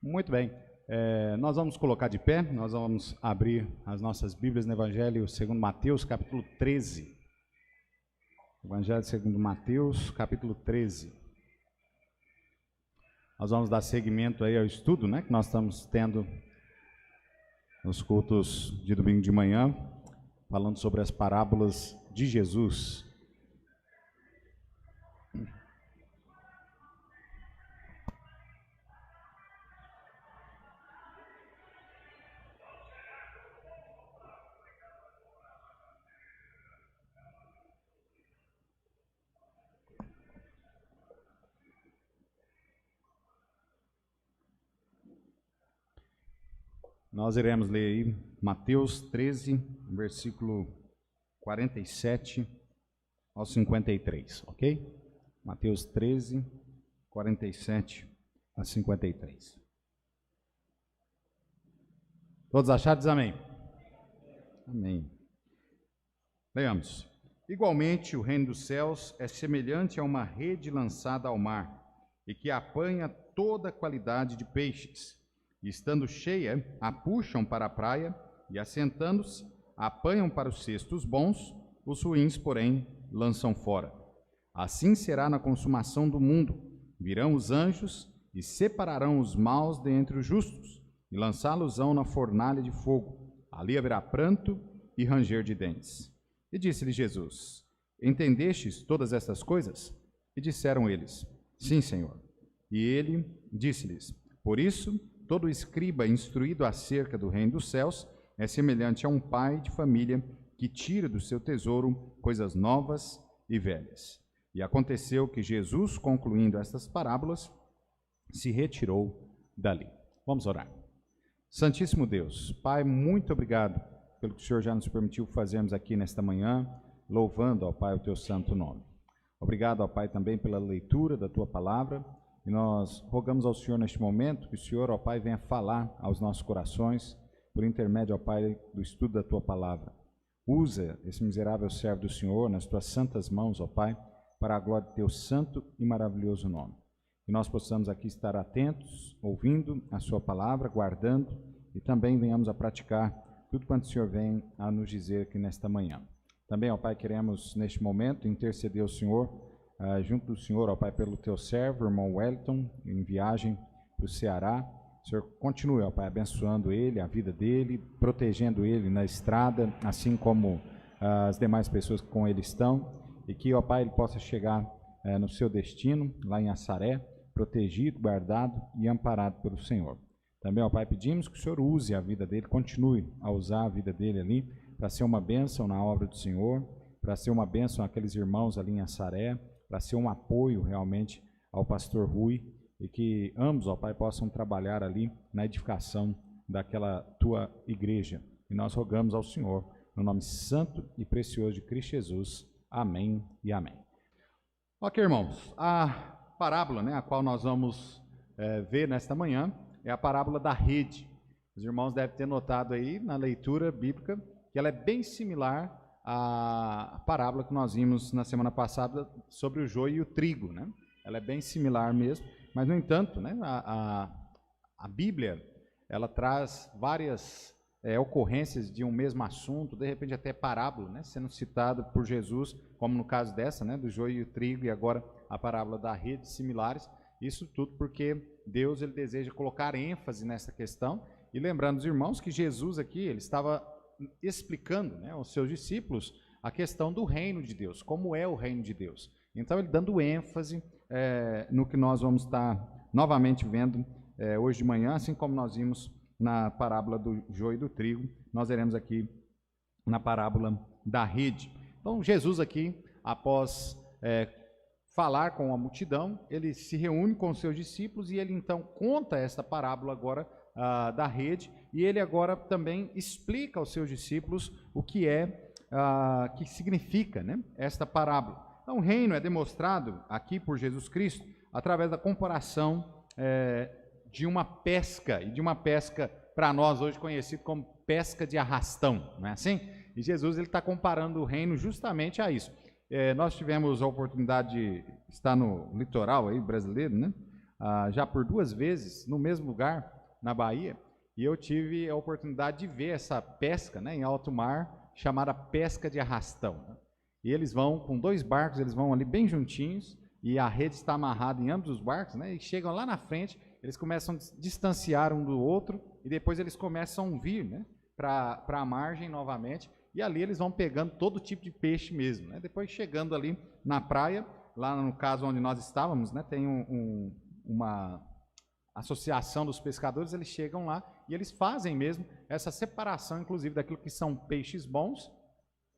Muito bem. Nós vamos colocar de pé, nós vamos abrir as nossas Bíblias no Evangelho segundo Mateus, capítulo 13. Evangelho segundo Mateus, capítulo 13. Nós vamos dar seguimento aí ao estudo, né, que nós estamos tendo nos cultos de domingo de manhã, falando sobre as parábolas de Jesus. Nós iremos ler aí Mateus 13, versículo 47 ao 53, ok? Mateus 13, 47 a 53. Todos achados? Amém? Amém. Leamos. Igualmente, o reino dos céus é semelhante a uma rede lançada ao mar, e que apanha toda qualidade de peixes. E estando cheia, a puxam para a praia, e assentando-se, apanham para os cestos bons, os ruins, porém, lançam fora. Assim será na consumação do mundo. Virão os anjos e separarão os maus dentre os justos, e lançá-los-ão na fornalha de fogo. Ali haverá pranto e ranger de dentes. E disse-lhe Jesus: Entendestes todas estas coisas? E disseram eles: Sim, Senhor. E ele disse-lhes: Por isso, todo escriba instruído acerca do reino dos céus é semelhante a um pai de família que tira do seu tesouro coisas novas e velhas. E aconteceu que Jesus, concluindo estas parábolas, se retirou dali. Vamos orar. Santíssimo Deus, Pai, muito obrigado pelo que o Senhor já nos permitiu fazermos aqui nesta manhã, louvando, ó Pai, o teu santo nome. Obrigado, ó Pai, também pela leitura da tua palavra. E nós rogamos ao Senhor neste momento que o Senhor, ó Pai, venha falar aos nossos corações, por intermédio, ó Pai, do estudo da Tua palavra. Usa esse miserável servo do Senhor nas Tuas santas mãos, ó Pai, para a glória do Teu santo e maravilhoso nome. Que nós possamos aqui estar atentos, ouvindo a Sua palavra, guardando, e também venhamos a praticar tudo quanto o Senhor vem a nos dizer aqui nesta manhã. Também, ó Pai, queremos neste momento interceder ao Senhor, junto do Senhor, ó Pai, pelo teu servo, irmão Wellington, em viagem para o Ceará. O Senhor continue, ó Pai, abençoando ele, a vida dele, protegendo ele na estrada, assim como as demais pessoas que com ele estão, e que, ó Pai, ele possa chegar no seu destino, lá em Assaré, protegido, guardado e amparado pelo Senhor. Também, ó Pai, pedimos que o Senhor use a vida dele, continue a usar a vida dele ali, para ser uma bênção na obra do Senhor, para ser uma bênção àqueles irmãos ali em Assaré, para ser um apoio realmente ao pastor Rui, e que ambos, ó Pai, possam trabalhar ali na edificação daquela tua igreja. E nós rogamos ao Senhor, no nome santo e precioso de Cristo Jesus. Amém e amém. Ok, irmãos, a parábola, né, a qual nós vamos ver nesta manhã, é a parábola da rede. Os irmãos devem ter notado aí na leitura bíblica que ela é bem similar a parábola que nós vimos na semana passada sobre o joio e o trigo, né? Ela é bem similar mesmo, mas no entanto, né, a Bíblia, ela traz várias ocorrências de um mesmo assunto, de repente até parábola, né, sendo citada por Jesus, como no caso dessa, né, do joio e o trigo, e agora a parábola da rede, similares. Isso tudo porque Deus, ele deseja colocar ênfase nessa questão, e lembrando os irmãos que Jesus aqui, ele estava explicando, né, aos seus discípulos a questão do reino de Deus, como é o reino de Deus. Então, ele dando ênfase no que nós vamos estar novamente vendo hoje de manhã, assim como nós vimos na parábola do joio e do trigo, nós veremos aqui na parábola da rede. Então, Jesus aqui, após falar com a multidão, ele se reúne com os seus discípulos e ele então conta esta parábola agora da rede, e ele agora também explica aos seus discípulos o que que significa, né, esta parábola. Então, o reino é demonstrado aqui por Jesus Cristo através da comparação de uma pesca, e de uma pesca para nós hoje conhecida como pesca de arrastão, não é assim? E Jesus está comparando o reino justamente a isso. Nós tivemos a oportunidade de estar no litoral aí brasileiro, né? já por 2 vezes no mesmo lugar, na Bahia, e eu tive a oportunidade de ver essa pesca, né, em alto mar, chamada pesca de arrastão, né? E eles vão com 2 barcos, eles vão ali bem juntinhos, e a rede está amarrada em ambos os barcos, né, e chegam lá na frente, eles começam a distanciar um do outro, e depois eles começam a vir, né, para a margem novamente, e ali eles vão pegando todo tipo de peixe mesmo, né? Depois chegando ali na praia, lá no caso onde nós estávamos, né, tem uma associação dos pescadores, eles chegam lá e eles fazem mesmo essa separação, inclusive, daquilo que são peixes bons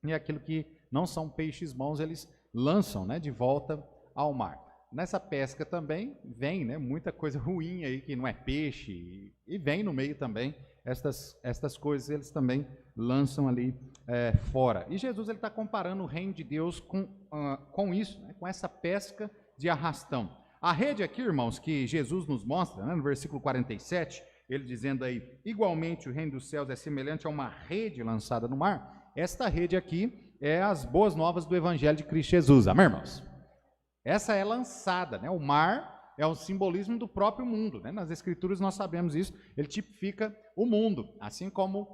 e aquilo que não são peixes bons, eles lançam, né, de volta ao mar. Nessa pesca também vem, né, muita coisa ruim aí, que não é peixe, e vem no meio também estas coisas, eles também lançam ali fora. E Jesus está comparando o reino de Deus com isso, né, com essa pesca de arrastão. A rede aqui, irmãos, que Jesus nos mostra, né, no versículo 47, ele dizendo aí, igualmente o reino dos céus é semelhante a uma rede lançada no mar. Esta rede aqui é as boas novas do evangelho de Cristo Jesus, amém, irmãos? Essa é lançada, né? O mar é um simbolismo do próprio mundo, né? Nas escrituras nós sabemos isso, ele tipifica o mundo, assim como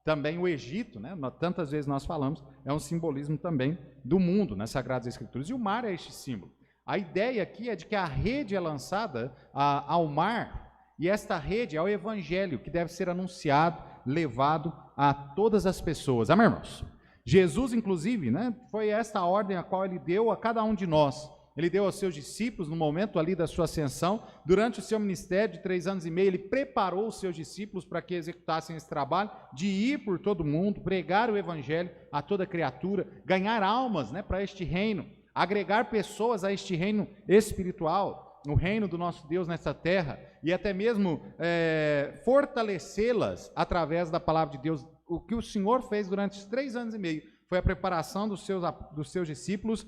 também o Egito, né? Tantas vezes nós falamos, é um simbolismo também do mundo nas Sagradas Escrituras, e o mar é este símbolo. A ideia aqui é de que a rede é lançada ao mar, e esta rede é o evangelho que deve ser anunciado, levado a todas as pessoas, amém, irmãos? Jesus, inclusive, né, foi esta a ordem a qual ele deu a cada um de nós. Ele deu aos seus discípulos no momento ali da sua ascensão, durante o seu ministério de 3 anos e meio, ele preparou os seus discípulos para que executassem esse trabalho de ir por todo mundo, pregar o evangelho a toda criatura, ganhar almas, né, para este reino, agregar pessoas a este reino espiritual, o reino do nosso Deus nessa terra, e até mesmo fortalecê-las através da palavra de Deus. O que o Senhor fez durante os 3 anos e meio foi a preparação dos seus discípulos,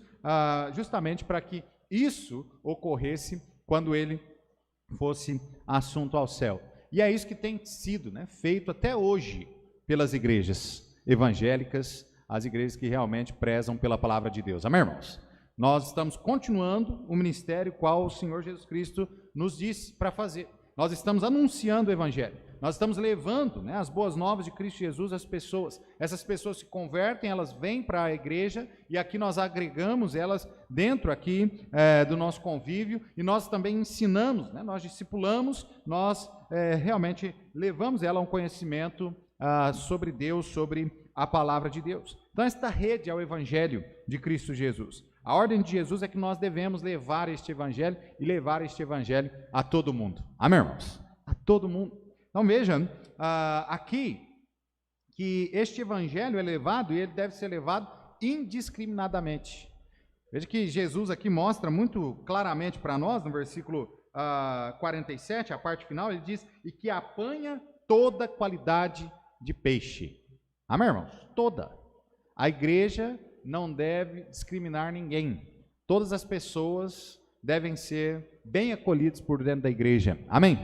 justamente para que isso ocorresse quando ele fosse assunto ao céu. E é isso que tem sido, né, feito até hoje pelas igrejas evangélicas, as igrejas que realmente prezam pela palavra de Deus. Amém, irmãos? Nós estamos continuando o ministério qual o Senhor Jesus Cristo nos disse para fazer. Nós estamos anunciando o evangelho. Nós estamos levando, né, as boas novas de Cristo Jesus às pessoas. Essas pessoas se convertem, elas vêm para a igreja e aqui nós agregamos elas dentro aqui do nosso convívio e nós também ensinamos, né, nós discipulamos, nós realmente levamos ela a um conhecimento sobre Deus, sobre a palavra de Deus. Então esta rede é o evangelho de Cristo Jesus. A ordem de Jesus é que nós devemos levar este evangelho e levar este evangelho a todo mundo. Amém, irmãos? A todo mundo. Então vejam aqui que este evangelho é levado e ele deve ser levado indiscriminadamente. Veja que Jesus aqui mostra muito claramente para nós, no versículo 47, a parte final, ele diz, e que apanha toda qualidade de peixe. Amém, irmãos? Toda. A igreja não deve discriminar ninguém. Todas as pessoas devem ser bem acolhidas por dentro da igreja. Amém?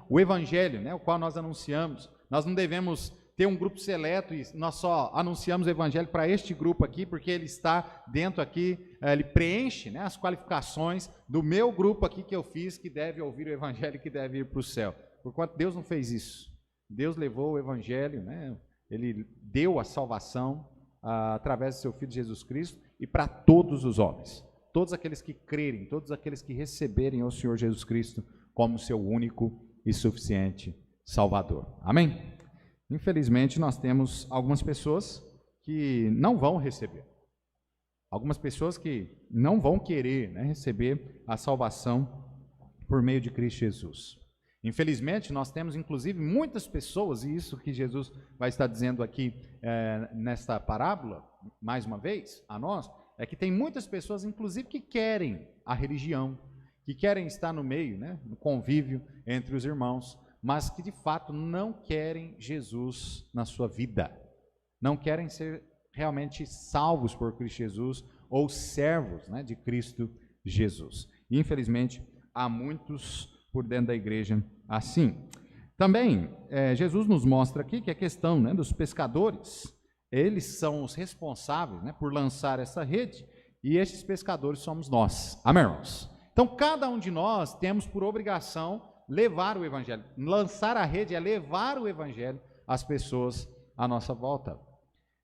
O evangelho, né, o qual nós anunciamos, nós não devemos ter um grupo seleto e nós só anunciamos o evangelho para este grupo aqui, porque ele está dentro aqui, ele preenche, né, as qualificações do meu grupo aqui que eu fiz, que deve ouvir o evangelho e que deve ir para o céu. Porquanto Deus não fez isso. Deus levou o evangelho, né, ele deu a salvação através do seu Filho Jesus Cristo e para todos os homens. Todos aqueles que crerem, todos aqueles que receberem ao Senhor Jesus Cristo como seu único e suficiente Salvador. Amém? Infelizmente, nós temos algumas pessoas que não vão receber. Algumas pessoas que não vão querer, né, receber a salvação por meio de Cristo Jesus. Infelizmente, nós temos, inclusive, muitas pessoas, e isso que Jesus vai estar dizendo aqui nesta parábola, mais uma vez, a nós, é que tem muitas pessoas, inclusive, que querem a religião, que querem estar no meio, né, no convívio entre os irmãos, mas que de fato não querem Jesus na sua vida, não querem ser realmente salvos por Cristo Jesus ou servos, né, de Cristo Jesus. E, infelizmente, há muitos por dentro da igreja assim. Também, Jesus nos mostra aqui que a questão, né, dos pescadores, eles são os responsáveis, né, por lançar essa rede, e esses pescadores somos nós. Amém, irmãos? Então, cada um de nós temos por obrigação levar o evangelho. Lançar a rede é levar o evangelho às pessoas à nossa volta.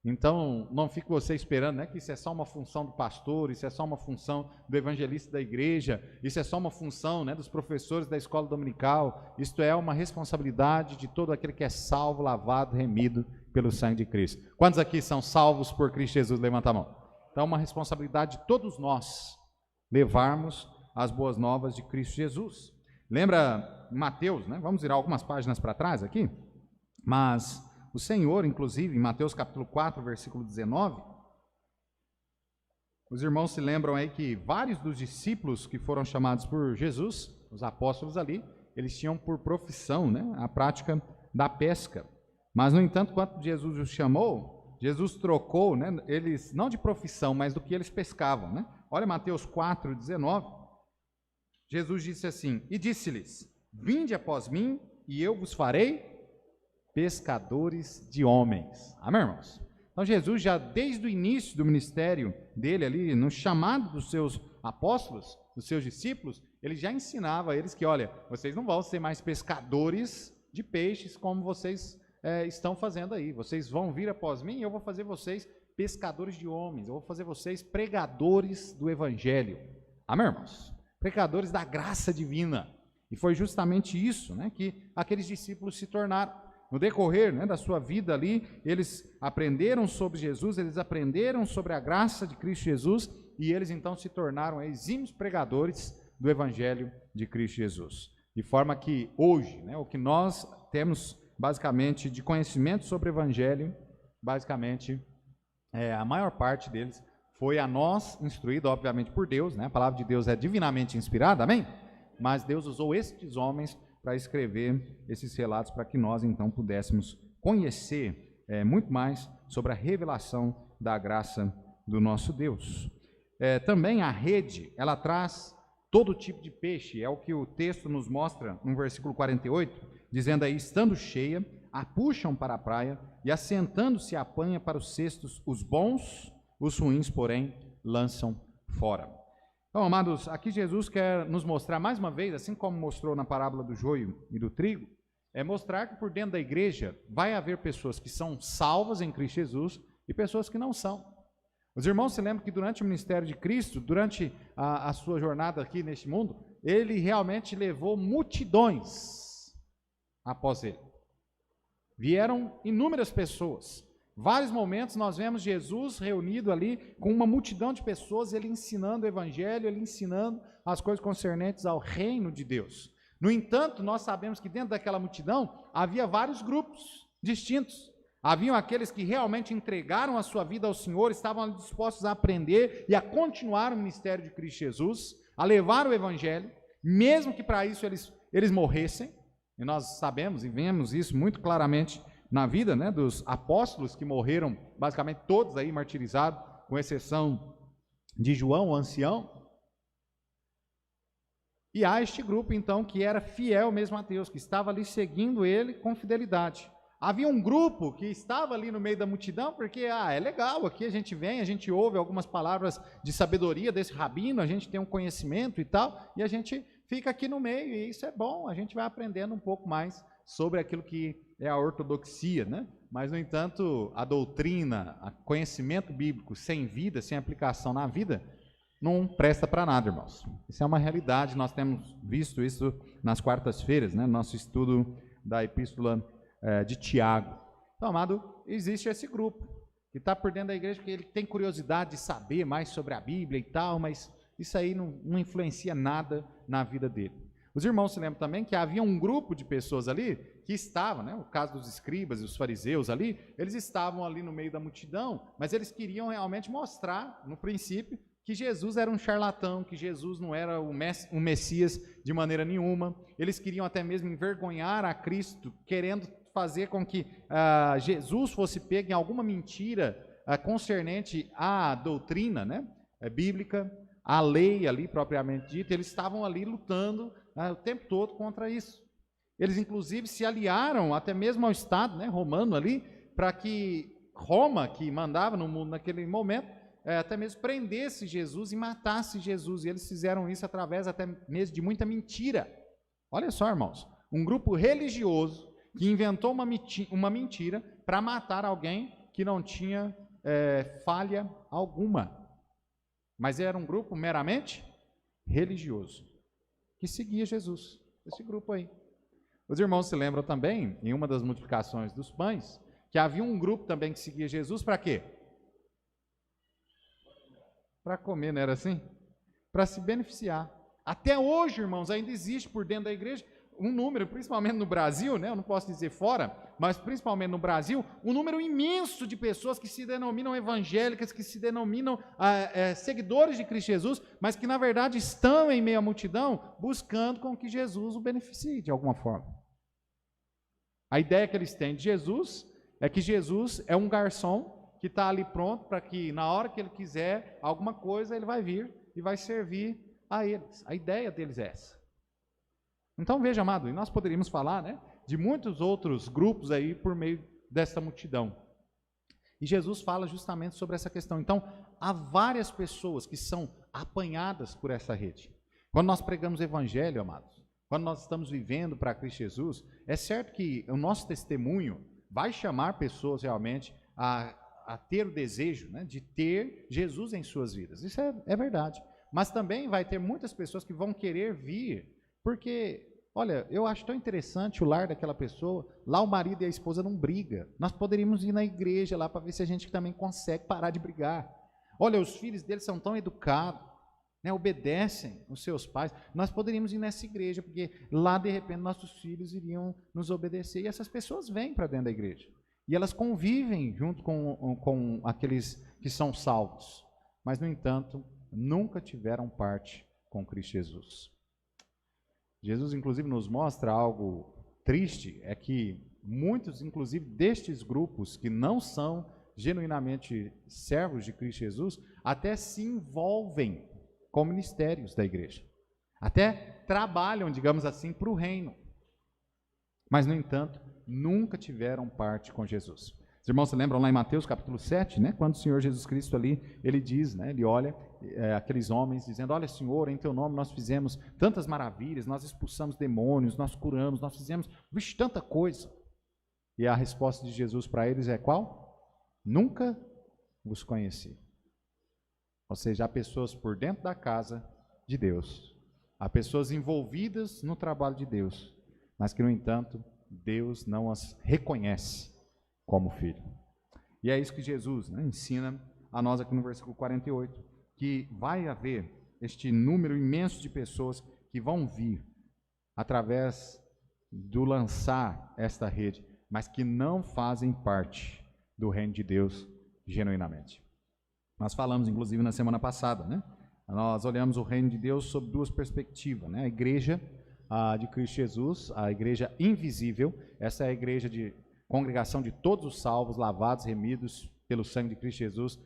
Então, não fique você esperando, né, que isso é só uma função do pastor, isso é só uma função do evangelista da igreja, isso é só uma função, né, dos professores da escola dominical. Isto é uma responsabilidade de todo aquele que é salvo, lavado, remido pelo sangue de Cristo. Quantos aqui são salvos por Cristo Jesus? Levanta a mão. Então, é uma responsabilidade de todos nós levarmos as boas novas de Cristo Jesus. Lembra Mateus, né? Vamos virar algumas páginas para trás aqui, mas o Senhor, inclusive, em Mateus capítulo 4, versículo 19, os irmãos se lembram aí que vários dos discípulos que foram chamados por Jesus, os apóstolos ali, eles tinham por profissão, né, a prática da pesca. Mas, no entanto, quando Jesus os chamou, Jesus trocou, né, eles, não de profissão, mas do que eles pescavam, né? Olha Mateus 4, 19, Jesus disse assim, e disse-lhes, vinde após mim, e eu vos farei pescadores de homens. Amém, irmãos? Então, Jesus já desde o início do ministério dele ali, no chamado dos seus apóstolos, dos seus discípulos, ele já ensinava a eles que, olha, vocês não vão ser mais pescadores de peixes como vocês estão fazendo aí. Vocês vão vir após mim e eu vou fazer vocês pescadores de homens. Eu vou fazer vocês pregadores do evangelho. Amém, irmãos? Pregadores da graça divina. E foi justamente isso, né, que aqueles discípulos se tornaram. No decorrer, né, da sua vida ali, eles aprenderam sobre Jesus, eles aprenderam sobre a graça de Cristo Jesus, e eles então se tornaram exímios pregadores do Evangelho de Cristo Jesus. De forma que hoje, né, o que nós temos basicamente de conhecimento sobre o Evangelho, basicamente, a maior parte deles foi a nós instruído, obviamente, por Deus, né? A palavra de Deus é divinamente inspirada, amém? Mas Deus usou estes homens para escrever esses relatos para que nós, então, pudéssemos conhecer muito mais sobre a revelação da graça do nosso Deus. Também a rede, ela traz todo tipo de peixe, é o que o texto nos mostra no versículo 48, dizendo aí, estando cheia, a puxam para a praia e assentando-se apanha para os cestos os bons, os ruins, porém, lançam fora. Então, amados, aqui Jesus quer nos mostrar mais uma vez, assim como mostrou na parábola do joio e do trigo, mostrar que por dentro da igreja vai haver pessoas que são salvas em Cristo Jesus e pessoas que não são. Os irmãos se lembram que durante o ministério de Cristo, durante a sua jornada aqui neste mundo, ele realmente levou multidões após ele. Vieram inúmeras pessoas. Vários momentos nós vemos Jesus reunido ali com uma multidão de pessoas, ele ensinando o evangelho, ele ensinando as coisas concernentes ao reino de Deus. No entanto, nós sabemos que dentro daquela multidão havia vários grupos distintos. Haviam aqueles que realmente entregaram a sua vida ao Senhor, estavam dispostos a aprender e a continuar o ministério de Cristo Jesus, a levar o evangelho, mesmo que para isso eles morressem. E nós sabemos e vemos isso muito claramente na vida, né, dos apóstolos que morreram, basicamente todos aí martirizados, com exceção de João, o ancião. E há este grupo, então, que era fiel mesmo a Deus, que estava ali seguindo ele com fidelidade. Havia um grupo que estava ali no meio da multidão, porque, é legal, aqui a gente vem, a gente ouve algumas palavras de sabedoria desse rabino, a gente tem um conhecimento e tal, e a gente fica aqui no meio, e isso é bom, a gente vai aprendendo um pouco mais sobre aquilo que é a ortodoxia, né? Mas, no entanto, a doutrina, o conhecimento bíblico sem vida, sem aplicação na vida, não presta para nada, irmãos. Isso é uma realidade, nós temos visto isso nas quartas-feiras, né? Nosso estudo da epístola de Tiago. Então, amado, existe esse grupo que está por dentro da igreja, porque ele tem curiosidade de saber mais sobre a Bíblia e tal, mas isso aí não influencia nada na vida dele. Os irmãos se lembram também que havia um grupo de pessoas ali que estavam, né, o caso dos escribas e os fariseus ali, eles estavam ali no meio da multidão, mas eles queriam realmente mostrar, no princípio, que Jesus era um charlatão, que Jesus não era o Messias de maneira nenhuma. Eles queriam até mesmo envergonhar a Cristo, querendo fazer com que Jesus fosse pego em alguma mentira concernente à doutrina, né, bíblica, à lei ali propriamente dita. Eles estavam ali lutando o tempo todo contra isso. Eles inclusive se aliaram até mesmo ao Estado, né, romano ali, para que Roma, que mandava no mundo naquele momento, até mesmo prendesse Jesus e matasse Jesus. E eles fizeram isso através até mesmo de muita mentira. Olha só, irmãos, um grupo religioso que inventou uma mentira para matar alguém que não tinha falha alguma. Mas era um grupo meramente religioso, que seguia Jesus, esse grupo aí. Os irmãos se lembram também, em uma das multiplicações dos pães, que havia um grupo também que seguia Jesus para quê? Para comer, não era assim? Para se beneficiar. Até hoje, irmãos, ainda existe por dentro da igreja um número, principalmente no Brasil, né? Eu não posso dizer fora, mas principalmente no Brasil, um número imenso de pessoas que se denominam evangélicas, que se denominam seguidores de Cristo Jesus, mas que na verdade estão em meio à multidão buscando com que Jesus o beneficie de alguma forma. A ideia que eles têm de Jesus é que Jesus é um garçom que está ali pronto para que na hora que ele quiser alguma coisa, ele vai vir e vai servir a eles. A ideia deles é essa. Então veja, amado, e nós poderíamos falar, né, de muitos outros grupos aí por meio dessa multidão. E Jesus fala justamente sobre essa questão. Então, há várias pessoas que são apanhadas por essa rede. Quando nós pregamos o evangelho, amados, quando nós estamos vivendo para Cristo Jesus, é certo que o nosso testemunho vai chamar pessoas realmente a ter o desejo, né, de ter Jesus em suas vidas. Isso é verdade. Mas também vai ter muitas pessoas que vão querer vir, porque, olha, eu acho tão interessante o lar daquela pessoa, lá o marido e a esposa não brigam. Nós poderíamos ir na igreja lá para ver se a gente também consegue parar de brigar. Olha, os filhos deles são tão educados, né, obedecem os seus pais. Nós poderíamos ir nessa igreja, porque lá de repente nossos filhos iriam nos obedecer. E essas pessoas vêm para dentro da igreja. E elas convivem junto com aqueles que são salvos. Mas, no entanto, nunca tiveram parte com Cristo Jesus. Jesus, inclusive, nos mostra algo triste, é que muitos, inclusive, destes grupos que não são genuinamente servos de Cristo Jesus, até se envolvem com ministérios da igreja. Até trabalham, digamos assim, para o reino. Mas, no entanto, nunca tiveram parte com Jesus. Os irmãos se lembram lá em Mateus capítulo 7, né? Quando o Senhor Jesus Cristo ali, ele diz, né? Ele olha aqueles homens dizendo, olha Senhor, em teu nome nós fizemos tantas maravilhas, nós expulsamos demônios, nós curamos, nós fizemos, vixe, tanta coisa. E a resposta de Jesus para eles é qual? Nunca vos conheci. Ou seja, há pessoas por dentro da casa de Deus, há pessoas envolvidas no trabalho de Deus, mas que, no entanto, Deus não as reconhece como filho. E é isso que Jesus, né, ensina a nós aqui no versículo 48, que vai haver este número imenso de pessoas que vão vir através do lançar esta rede, mas que não fazem parte do reino de Deus genuinamente. Nós falamos, inclusive, na semana passada, né? Nós olhamos o reino de Deus sob duas perspectivas, né? A igreja de Cristo Jesus, a igreja invisível, essa é a igreja de congregação de todos os salvos, lavados, remidos pelo sangue de Cristo Jesus,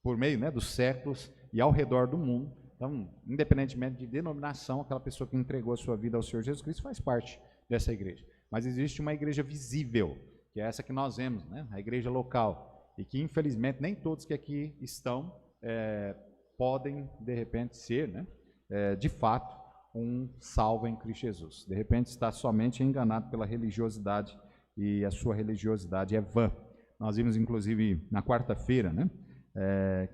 por meio, né, dos séculos e ao redor do mundo. Então, independentemente de denominação, aquela pessoa que entregou a sua vida ao Senhor Jesus Cristo faz parte dessa igreja. Mas existe uma igreja visível, que é essa que nós vemos, né, a igreja local, e que infelizmente nem todos que aqui estão podem, de repente, ser, né, de fato, um salvo em Cristo Jesus. De repente está somente enganado pela religiosidade, e a sua religiosidade é vã. Nós vimos, inclusive, na quarta-feira, né,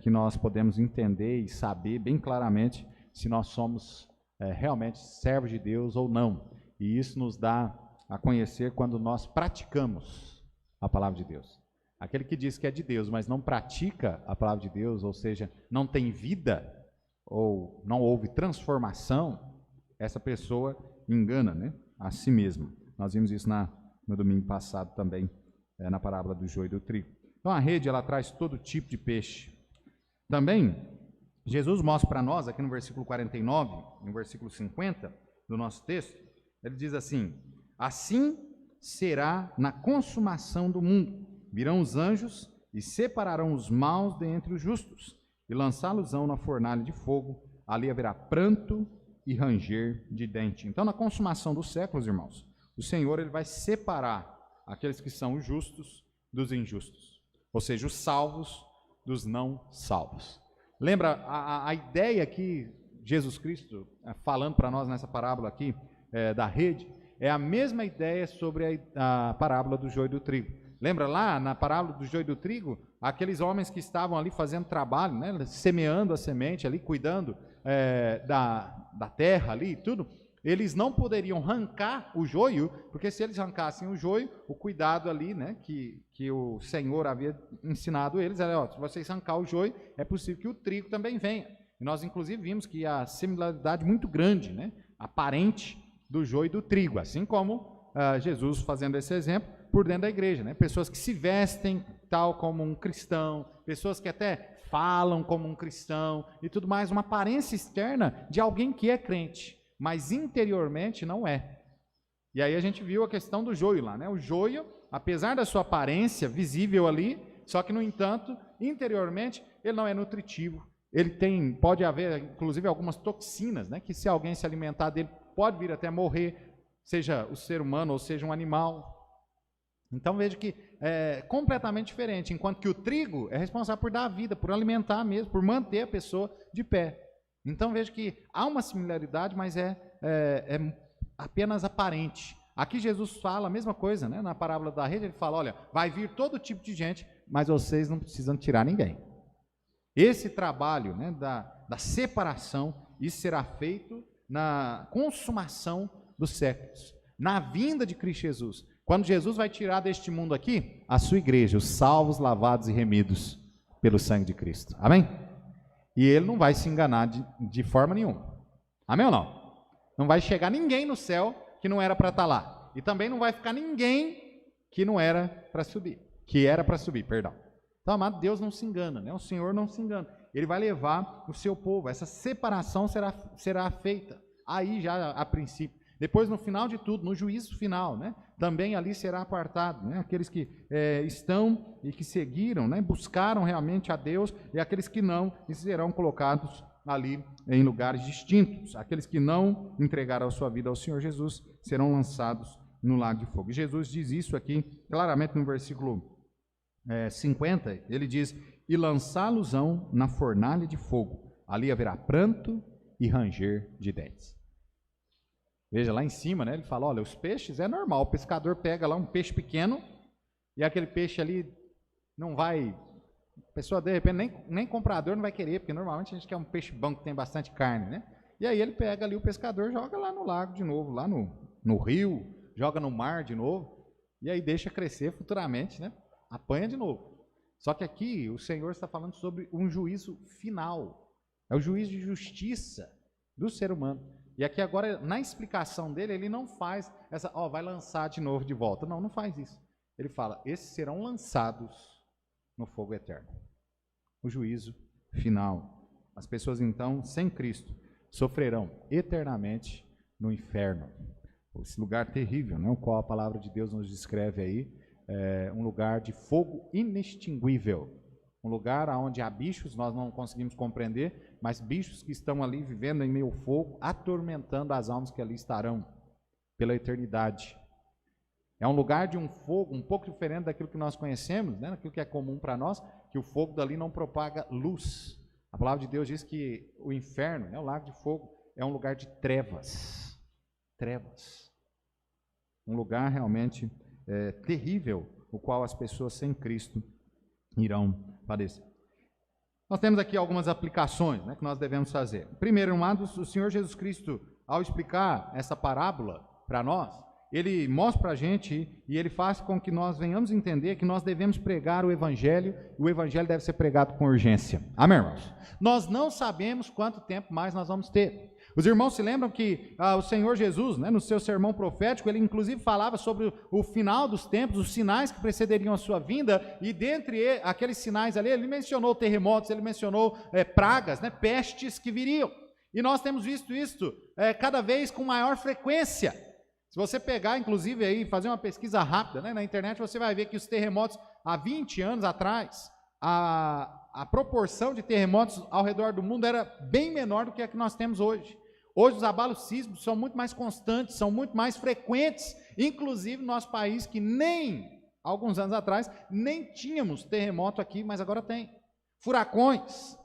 que nós podemos entender e saber bem claramente se nós somos realmente servos de Deus ou não. E isso nos dá a conhecer quando nós praticamos a palavra de Deus. Aquele que diz que é de Deus, mas não pratica a palavra de Deus, ou seja, não tem vida, ou não houve transformação, essa pessoa engana, né, a si mesma. Nós vimos isso no domingo passado também, na parábola do joio e do trigo. Então a rede, ela traz todo tipo de peixe. Também, Jesus mostra para nós, aqui no versículo 49, no versículo 50 do nosso texto, ele diz assim, assim será na consumação do mundo. Virão os anjos e separarão os maus dentre os justos, e lançá-los-ão na fornalha de fogo, ali haverá pranto e ranger de dente. Então, na consumação dos séculos, irmãos, o Senhor ele vai separar aqueles que são os justos dos injustos. ou seja, os salvos dos não salvos. Lembra a ideia aqui, Jesus Cristo falando para nós nessa parábola aqui da rede, é a mesma ideia sobre a parábola do joio e do trigo. Lembra lá na parábola do joio e do trigo, aqueles homens que estavam ali fazendo trabalho, né, semeando a semente ali, cuidando da terra ali e tudo, eles não poderiam arrancar o joio, porque se eles arrancassem o joio, o cuidado ali, né, que o Senhor havia ensinado eles, era, ó, se vocês arrancar o joio, é possível que o trigo também venha. E nós, inclusive, vimos que há similaridade muito grande, né, aparente, do joio e do trigo, assim como Jesus fazendo esse exemplo por dentro da igreja, né? Pessoas que se vestem tal como um cristão, pessoas que até falam como um cristão e tudo mais, uma aparência externa de alguém que é crente, mas interiormente não é. E aí a gente viu a questão do joio lá, né? O joio, apesar da sua aparência visível ali, só que no entanto, interiormente, ele não é nutritivo. Ele pode haver inclusive algumas toxinas, né? Que se alguém se alimentar dele, pode vir até morrer, seja o ser humano ou seja um animal. Então veja que é completamente diferente, enquanto que o trigo é responsável por dar vida, por alimentar mesmo, por manter a pessoa de pé. Então veja que há uma similaridade, mas é apenas aparente. Aqui Jesus fala a mesma coisa, né? Na parábola da rede, ele fala, olha, vai vir todo tipo de gente, mas vocês não precisam tirar ninguém. Esse trabalho, né, da separação, isso será feito na consumação dos séculos, na vinda de Cristo Jesus. Quando Jesus vai tirar deste mundo aqui, a sua igreja, os salvos, lavados e remidos pelo sangue de Cristo. Amém? E ele não vai se enganar de forma nenhuma. Amém ou não? Não vai chegar ninguém no céu que não era para estar lá. E também não vai ficar ninguém que não era para subir. Que era para subir, perdão. Então, amado, Deus não se engana, né? O Senhor não se engana. Ele vai levar o seu povo. Essa separação será feita aí já a princípio. Depois, no final de tudo, no juízo final, né? Também ali será apartado, né? Aqueles que estão e que seguiram, né? Buscaram realmente a Deus, e aqueles que não, e serão colocados ali em lugares distintos. Aqueles que não entregaram a sua vida ao Senhor Jesus serão lançados no lago de fogo. E Jesus diz isso aqui claramente no versículo 50, ele diz, e lançá-los-ão na fornalha de fogo, ali haverá pranto e ranger de dentes. Veja, lá em cima, né, ele fala, olha, os peixes é normal, o pescador pega lá um peixe pequeno, e aquele peixe ali não vai, a pessoa de repente, nem comprador não vai querer, porque normalmente a gente quer um peixe bom que tem bastante carne, né? E aí ele pega ali o pescador, joga lá no lago de novo, lá no rio, joga no mar de novo, e aí deixa crescer futuramente, né? Apanha de novo. Só que aqui o Senhor está falando sobre um juízo final. É o juízo de justiça do ser humano. E aqui agora, na explicação dele, ele não faz essa, vai lançar de novo de volta. Não, não faz isso. Ele fala, esses serão lançados no fogo eterno. O juízo final. As pessoas então, sem Cristo, sofrerão eternamente no inferno. Esse lugar terrível, né, o qual a palavra de Deus nos descreve aí, um lugar de fogo inextinguível, um lugar onde há bichos, nós não conseguimos compreender, mas bichos que estão ali vivendo em meio ao fogo, atormentando as almas que ali estarão pela eternidade. É um lugar de um fogo um pouco diferente daquilo que nós conhecemos, né? Daquilo que é comum para nós, que o fogo dali não propaga luz. A palavra de Deus diz que o inferno, né, o lago de fogo, é um lugar de trevas. Trevas. Um lugar realmente terrível, o qual as pessoas sem Cristo irão padecer. Nós temos aqui algumas aplicações, né, que nós devemos fazer. Primeiro, um lado, o Senhor Jesus Cristo, ao explicar essa parábola para nós, ele mostra para a gente e ele faz com que nós venhamos entender que nós devemos pregar o Evangelho, e o Evangelho deve ser pregado com urgência. Amém, irmãos? Nós não sabemos quanto tempo mais nós vamos ter. Os irmãos se lembram que o Senhor Jesus, né, no seu sermão profético, ele inclusive falava sobre o final dos tempos, os sinais que precederiam a sua vinda, e dentre aqueles sinais ali, ele mencionou terremotos, ele mencionou pragas, né, pestes que viriam. E nós temos visto isso cada vez com maior frequência. Se você pegar, inclusive, aí, fazer uma pesquisa rápida, né, na internet, você vai ver que os terremotos, há 20 anos atrás, a proporção de terremotos ao redor do mundo era bem menor do que a que nós temos hoje. Hoje os abalos sísmicos são muito mais constantes, são muito mais frequentes, inclusive no nosso país, que nem alguns anos atrás, nem tínhamos terremoto aqui, mas agora tem. Furacões.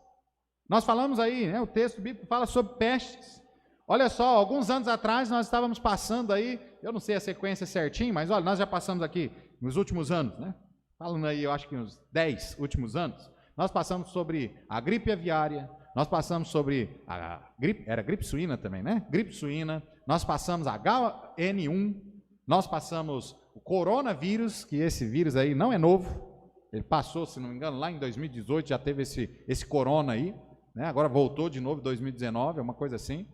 Nós falamos aí, né, o texto bíblico fala sobre pestes. Olha só, alguns anos atrás nós estávamos passando aí, eu não sei a sequência certinho, mas olha, nós já passamos aqui nos últimos anos, né? Falando aí, eu acho que uns 10 últimos anos, nós passamos sobre a gripe aviária, nós passamos sobre a gripe, era gripe suína também, né? Gripe suína, nós passamos a H1N1, nós passamos o coronavírus, que esse vírus aí não é novo, ele passou, se não me engano, lá em 2018, já teve esse corona aí, né? Agora voltou de novo em 2019, é uma coisa assim,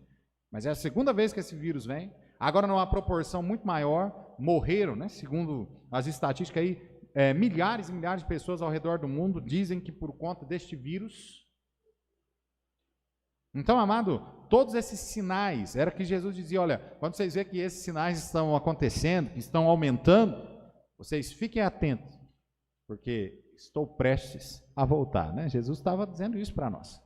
mas é a segunda vez que esse vírus vem, agora numa proporção muito maior, morreram, né? Segundo as estatísticas aí, milhares e milhares de pessoas ao redor do mundo dizem que por conta deste vírus. Então, amado, todos esses sinais, era que Jesus dizia, olha, quando vocês veem que esses sinais estão acontecendo, que estão aumentando, vocês fiquem atentos, porque estou prestes a voltar, né? Jesus estava dizendo isso para nós,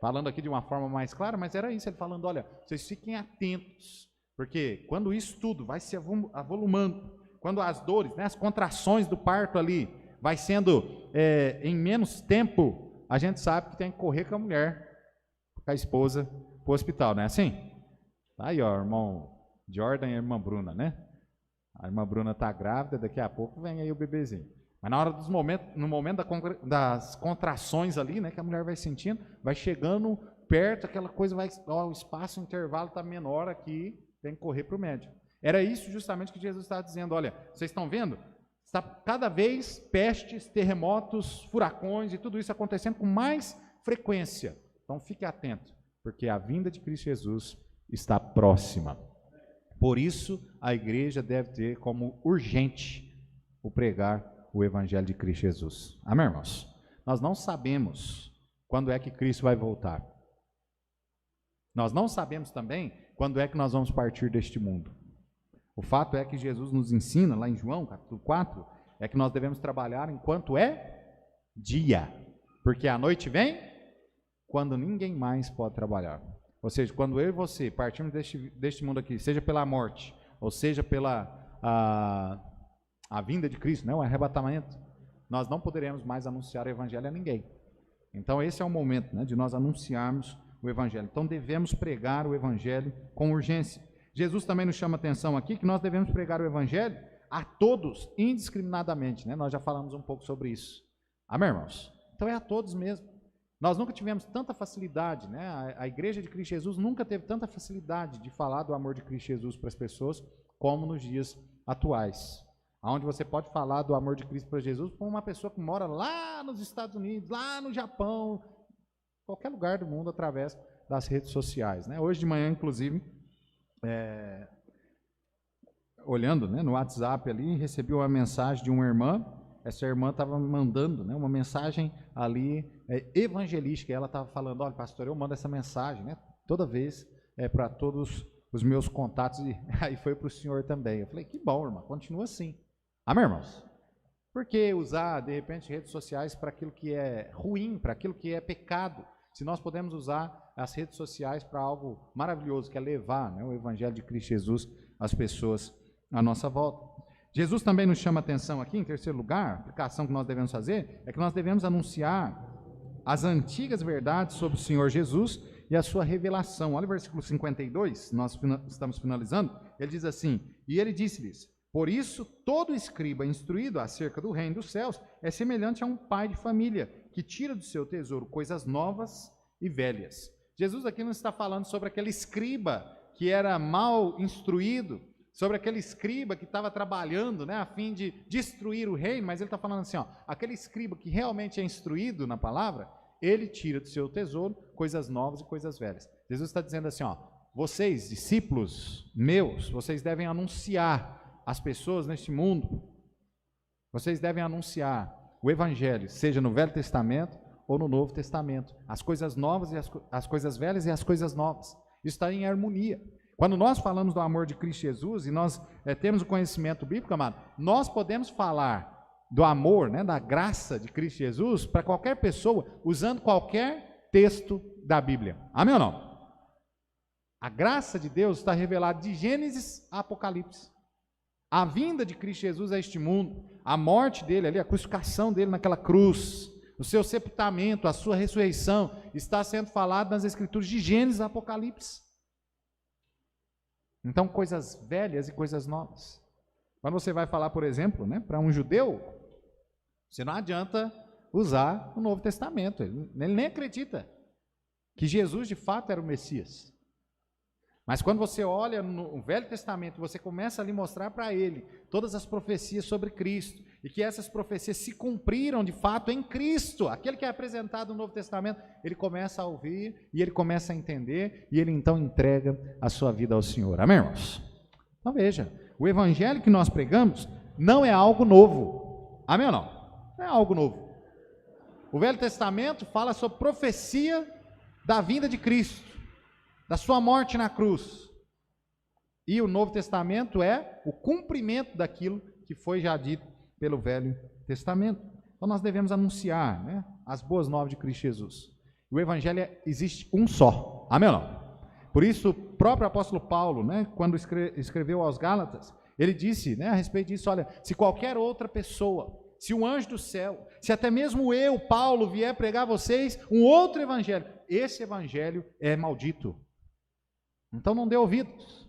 falando aqui de uma forma mais clara, mas era isso, ele falando, olha, vocês fiquem atentos, porque quando isso tudo vai se avolumando, quando as dores, né, as contrações do parto ali, vai sendo em menos tempo, a gente sabe que tem que correr com a mulher, com a esposa, para o hospital, não é assim? Tá aí, ó, irmão Jordan e a irmã Bruna, né? A irmã Bruna está grávida, daqui a pouco vem aí o bebezinho. Mas na hora dos momentos, no momento das contrações ali, né, que a mulher vai sentindo, vai chegando perto, aquela coisa vai, ó, o espaço, o intervalo está menor aqui, tem que correr para o médico. Era isso justamente que Jesus estava dizendo, olha, vocês estão vendo? Está cada vez pestes, terremotos, furacões e tudo isso acontecendo com mais frequência. Então fique atento, porque a vinda de Cristo Jesus está próxima. Por isso, a igreja deve ter como urgente o pregar o evangelho de Cristo Jesus. Amém, irmãos? Nós não sabemos quando é que Cristo vai voltar. Nós não sabemos também quando é que nós vamos partir deste mundo. O fato é que Jesus nos ensina, lá em João, capítulo 4, é que nós devemos trabalhar enquanto é dia, porque a noite vem quando ninguém mais pode trabalhar. Ou seja, quando eu e você partimos deste mundo aqui, seja pela morte, ou seja pela a vinda de Cristo, né, o arrebatamento, nós não poderemos mais anunciar o evangelho a ninguém. Então esse é o momento, né, de nós anunciarmos o evangelho. Então devemos pregar o evangelho com urgência. Jesus também nos chama a atenção aqui que nós devemos pregar o evangelho a todos, indiscriminadamente, né? Nós já falamos um pouco sobre isso. Amém, irmãos? Então é a todos mesmo. Nós nunca tivemos tanta facilidade, né? A igreja de Cristo Jesus nunca teve tanta facilidade de falar do amor de Cristo Jesus para as pessoas como nos dias atuais. Onde você pode falar do amor de Cristo para Jesus para uma pessoa que mora lá nos Estados Unidos, lá no Japão, qualquer lugar do mundo através das redes sociais, né? Hoje de manhã, inclusive, olhando, né, no WhatsApp ali, recebi uma mensagem de uma irmã. Essa irmã estava mandando, né, uma mensagem ali evangelística. Ela estava falando, olha, pastor, eu mando essa mensagem, né, toda vez para todos os meus contatos, e aí foi para o senhor também. Eu falei, que bom, irmã, continua assim. Amém, irmãos? Por que usar, de repente, redes sociais para aquilo que é ruim, para aquilo que é pecado, se nós podemos usar as redes sociais para algo maravilhoso, que é levar, né, o evangelho de Cristo Jesus às pessoas à nossa volta. Jesus também nos chama a atenção aqui, em terceiro lugar, a aplicação que nós devemos fazer, é que nós devemos anunciar as antigas verdades sobre o Senhor Jesus e a sua revelação. Olha o versículo 52, nós estamos finalizando, ele diz assim, e ele disse-lhes, por isso todo escriba instruído acerca do reino dos céus é semelhante a um pai de família, que tira do seu tesouro coisas novas e velhas. Jesus aqui não está falando sobre aquele escriba que era mal instruído, sobre aquele escriba que estava trabalhando, né, a fim de destruir o reino, mas ele está falando assim, ó, aquele escriba que realmente é instruído na palavra, ele tira do seu tesouro coisas novas e coisas velhas. Jesus está dizendo assim, ó, vocês, discípulos meus, vocês devem anunciar às pessoas neste mundo, vocês devem anunciar o evangelho, seja no Velho Testamento ou no Novo Testamento, as coisas novas e as coisas velhas e as coisas novas. Isso está em harmonia. Quando nós falamos do amor de Cristo Jesus e nós temos o conhecimento bíblico, amado, nós podemos falar do amor, né, da graça de Cristo Jesus para qualquer pessoa, usando qualquer texto da Bíblia. Amém ou não? A graça de Deus está revelada de Gênesis a Apocalipse. A vinda de Cristo Jesus a este mundo, a morte dele ali, a crucificação dele naquela cruz, o seu sepultamento, a sua ressurreição, está sendo falado nas Escrituras de Gênesis e Apocalipse. Então, coisas velhas e coisas novas. Quando você vai falar, por exemplo, né, para um judeu, você não adianta usar o Novo Testamento. Ele nem acredita que Jesus de fato era o Messias. Mas quando você olha no Velho Testamento, você começa a lhe mostrar para ele todas as profecias sobre Cristo, e que essas profecias se cumpriram de fato em Cristo, aquele que é apresentado no Novo Testamento, ele começa a ouvir, e ele começa a entender, e ele então entrega a sua vida ao Senhor. Amém, irmãos? Então veja, o evangelho que nós pregamos não é algo novo. Amém ou não? Não é algo novo. O Velho Testamento fala sobre profecia da vinda de Cristo, da sua morte na cruz. E o Novo Testamento é o cumprimento daquilo que foi já dito pelo Velho Testamento. Então nós devemos anunciar, né, as boas novas de Cristo Jesus. O evangelho existe um só. Amém ou não? Por isso, o próprio apóstolo Paulo, né, quando escreveu aos Gálatas, ele disse, né, a respeito disso, olha, se qualquer outra pessoa, se um anjo do céu, se até mesmo eu, Paulo, vier pregar a vocês um outro evangelho, esse evangelho é maldito. Então não dê ouvidos.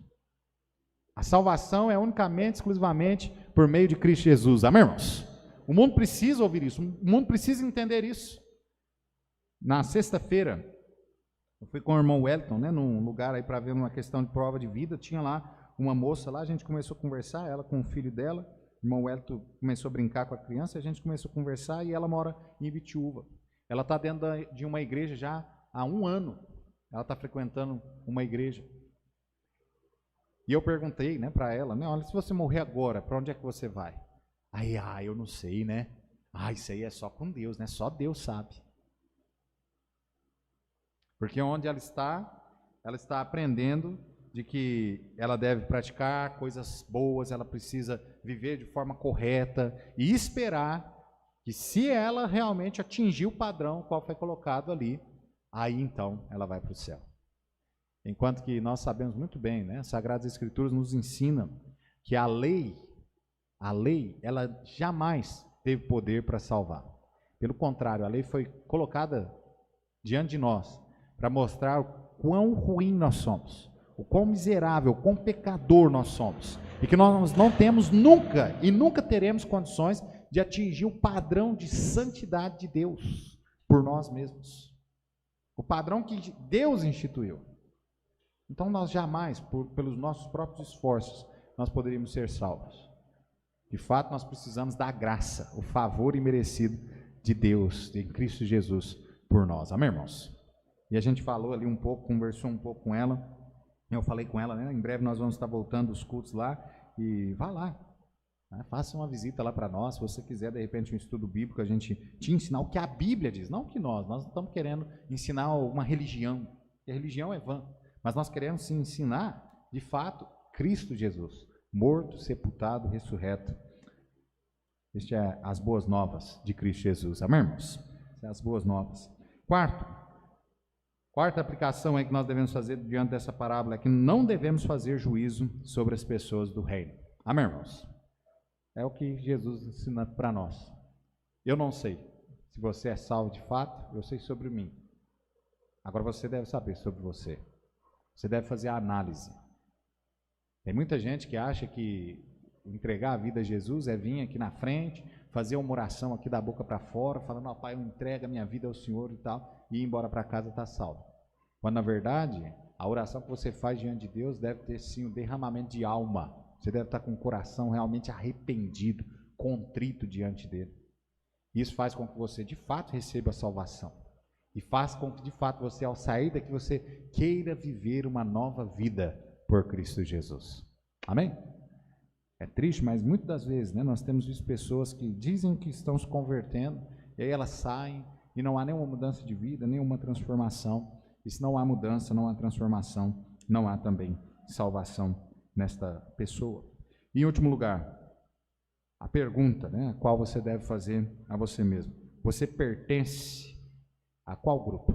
A salvação é unicamente, exclusivamente por meio de Cristo Jesus. Amém, irmãos? O mundo precisa ouvir isso, o mundo precisa entender isso. Na sexta-feira, eu fui com o irmão Wellington, né, num lugar aí para ver uma questão de prova de vida, tinha lá uma moça lá, a gente começou a conversar, ela com o filho dela, o irmão Wellington começou a brincar com a criança, a gente começou a conversar e ela mora em Ibitiúva. Ela está dentro de uma igreja já há 1 ano, ela está frequentando uma igreja. E eu perguntei, né, para ela, né, olha, se você morrer agora, para onde é que você vai? Aí, eu não sei, né? Isso aí é só com Deus, né? Só Deus sabe. Porque onde ela está aprendendo de que ela deve praticar coisas boas, ela precisa viver de forma correta e esperar que, se ela realmente atingir o padrão qual foi colocado ali, aí então ela vai para o céu. Enquanto que nós sabemos muito bem, né, as Sagradas Escrituras nos ensinam que a lei, ela jamais teve poder para salvar. Pelo contrário, a lei foi colocada diante de nós para mostrar o quão ruim nós somos, o quão miserável, o quão pecador nós somos, e que nós não temos nunca e nunca teremos condições de atingir o padrão de santidade de Deus por nós mesmos, o padrão que Deus instituiu. Então nós jamais, pelos nossos próprios esforços, nós poderíamos ser salvos. De fato, nós precisamos da graça, o favor imerecido de Deus, de Cristo Jesus, por nós. Amém, irmãos? E a gente falou ali um pouco, conversou um pouco com ela. Eu falei com ela, né? Em breve nós vamos estar voltando os cultos lá. E vá lá, né? Faça uma visita lá para nós. Se você quiser, de repente, um estudo bíblico, a gente te ensinar o que a Bíblia diz. Não o que nós não estamos querendo ensinar uma religião. A religião é vã. Mas nós queremos sim ensinar, de fato, Cristo Jesus, morto, sepultado, ressurreto. Este é as boas novas de Cristo Jesus. Amém, irmãos? Essas as boas novas. Quarta aplicação aí que nós devemos fazer diante dessa parábola é que não devemos fazer juízo sobre as pessoas do reino. Amém, irmãos? É o que Jesus ensina para nós. Eu não sei se você é salvo de fato, eu sei sobre mim. Agora você deve saber sobre você. Você deve fazer a análise. Tem muita gente que acha que entregar a vida a Jesus é vir aqui na frente, fazer uma oração aqui da boca para fora, falando, Pai, eu entrego a minha vida ao Senhor e tal, e ir embora para casa está salvo. Quando, na verdade, a oração que você faz diante de Deus deve ter, sim, um derramamento de alma. Você deve estar com o coração realmente arrependido, contrito diante dele. Isso faz com que você, de fato, receba a salvação. E faz com que, de fato, você, ao sair daqui, você queira viver uma nova vida por Cristo Jesus. Amém? É triste, mas muitas das vezes, né, nós temos visto pessoas que dizem que estão se convertendo, e aí elas saem, e não há nenhuma mudança de vida, nenhuma transformação. E se não há mudança, não há transformação, não há também salvação nesta pessoa. E em último lugar, a pergunta, né, a qual você deve fazer a você mesmo. Você pertence a qual grupo?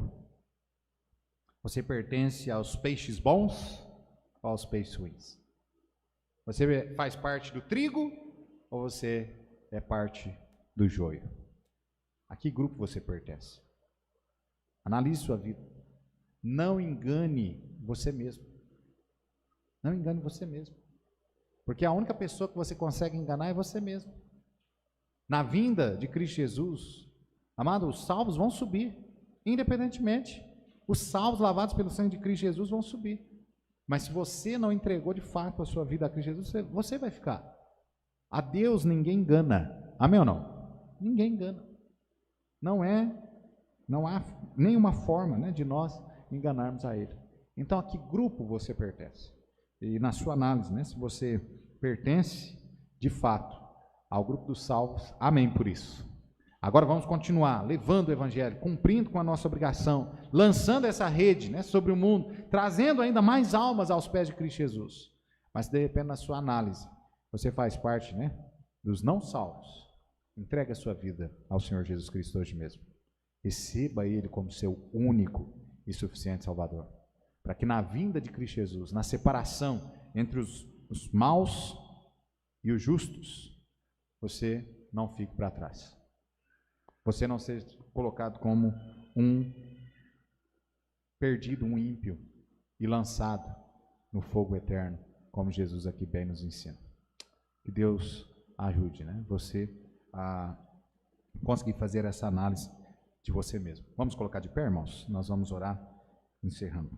Você pertence aos peixes bons ou aos peixes ruins? Você faz parte do trigo ou você é parte do joio? A que grupo você pertence? Analise sua vida. Não engane você mesmo. Não engane você mesmo. Porque a única pessoa que você consegue enganar é você mesmo. Na vinda de Cristo Jesus, amado, os salvos vão subir, independentemente. Os salvos lavados pelo sangue de Cristo Jesus vão subir. Mas se você não entregou de fato a sua vida a Cristo Jesus, você vai ficar. A Deus ninguém engana. Amém ou não? Ninguém engana. Não há nenhuma forma, né, de nós enganarmos a Ele. Então, a que grupo você pertence? E na sua análise, né, se você pertence, de fato, ao grupo dos salvos, amém por isso. Agora vamos continuar levando o Evangelho, cumprindo com a nossa obrigação, lançando essa rede, né, sobre o mundo, trazendo ainda mais almas aos pés de Cristo Jesus. Mas, de repente, na sua análise, você faz parte, né, dos não salvos. Entregue a sua vida ao Senhor Jesus Cristo hoje mesmo. Receba Ele como seu único e suficiente Salvador. Para que na vinda de Cristo Jesus, na separação entre os maus e os justos, você não fique para trás. Você não seja colocado como um perdido, um ímpio e lançado no fogo eterno, como Jesus aqui bem nos ensina. Que Deus ajude, né, você a conseguir fazer essa análise de você mesmo. Vamos colocar de pé, irmãos? Nós vamos orar, encerrando.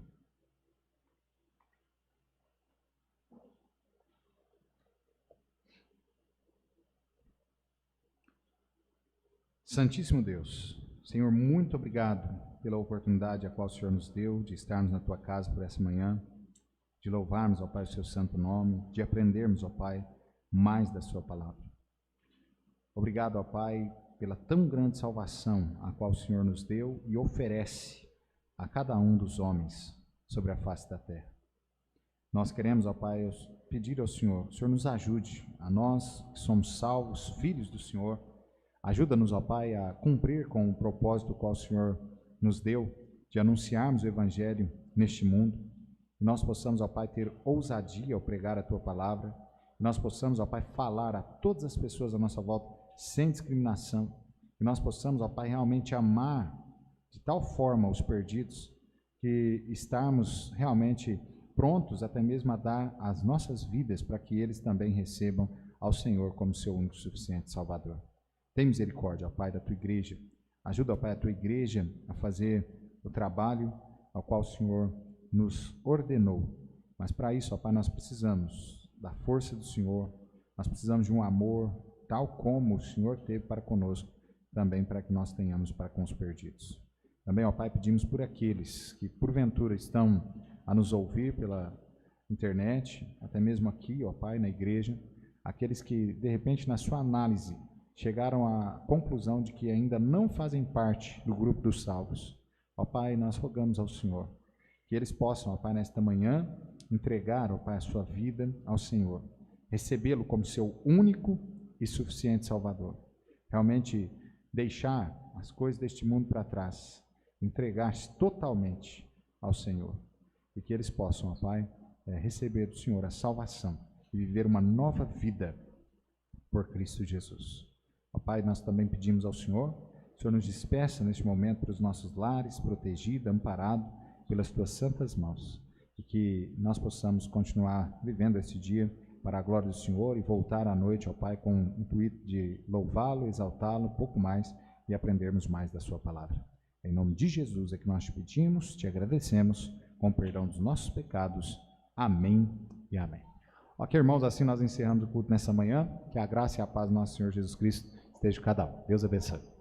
Santíssimo Deus, Senhor, muito obrigado pela oportunidade a qual o Senhor nos deu de estarmos na Tua casa por essa manhã, de louvarmos, ó Pai, o Seu santo nome, de aprendermos, ó Pai, mais da Sua palavra. Obrigado, ó Pai, pela tão grande salvação a qual o Senhor nos deu e oferece a cada um dos homens sobre a face da terra. Nós queremos, ó Pai, pedir ao Senhor, o Senhor nos ajude, a nós que somos salvos, filhos do Senhor. Ajuda-nos, ó Pai, a cumprir com o propósito qual o Senhor nos deu, de anunciarmos o Evangelho neste mundo. Que nós possamos, ó Pai, ter ousadia ao pregar a Tua palavra. Que nós possamos, ó Pai, falar a todas as pessoas à nossa volta sem discriminação. Que nós possamos, ó Pai, realmente amar de tal forma os perdidos, que estarmos realmente prontos até mesmo a dar as nossas vidas para que eles também recebam ao Senhor como seu único e suficiente Salvador. Tem misericórdia, ó Pai, da Tua igreja. Ajuda, ó Pai, a Tua igreja a fazer o trabalho ao qual o Senhor nos ordenou. Mas para isso, ó Pai, nós precisamos da força do Senhor, nós precisamos de um amor tal como o Senhor teve para conosco, também para que nós tenhamos para com os perdidos. Também, ó Pai, pedimos por aqueles que porventura estão a nos ouvir pela internet, até mesmo aqui, ó Pai, na igreja, aqueles que, de repente, na sua análise, chegaram à conclusão de que ainda não fazem parte do grupo dos salvos. Ó Pai, nós rogamos ao Senhor que eles possam, ó Pai, nesta manhã, entregar, ó Pai, a sua vida ao Senhor, recebê-lo como seu único e suficiente Salvador. Realmente deixar as coisas deste mundo para trás, entregar-se totalmente ao Senhor. E que eles possam, ó Pai, receber do Senhor a salvação e viver uma nova vida por Cristo Jesus. Ó Pai, nós também pedimos ao Senhor, o Senhor nos despeça neste momento para os nossos lares, protegido, amparado pelas Tuas santas mãos, e que nós possamos continuar vivendo esse dia para a glória do Senhor e voltar à noite, ó Pai, com o intuito de louvá-lo, exaltá-lo um pouco mais e aprendermos mais da Sua palavra. Em nome de Jesus é que nós te pedimos, te agradecemos, com perdão dos nossos pecados. Amém e amém. Ok, irmãos, assim nós encerramos o culto nessa manhã. Que a graça e a paz do nosso Senhor Jesus Cristo esteja com cada um. Deus abençoe.